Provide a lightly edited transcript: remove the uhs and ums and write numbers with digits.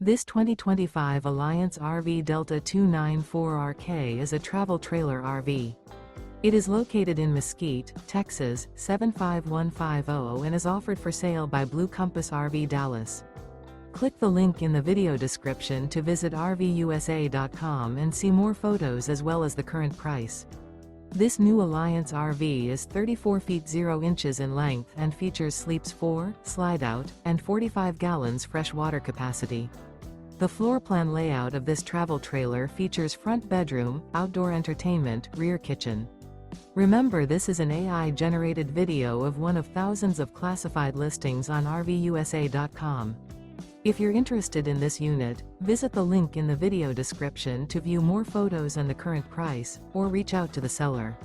This 2025 Alliance RV Delta 294RK is a travel trailer RV. It is located in Mesquite, Texas, 75150 and is offered for sale by Blue Compass RV Dallas. Click the link in the video description to visit RVUSA.com and see more photos as well as the current price. This new Alliance RV is 34 feet 0 inches in length and features sleeps 4, Slideout, and 45 gallons fresh water capacity. The floor plan layout of this travel trailer features front bedroom, outdoor entertainment, rear kitchen. Remember, this is an AI-generated video of one of thousands of classified listings on RVUSA.com. If you're interested in this unit, visit the link in the video description to view more photos and the current price, or reach out to the seller.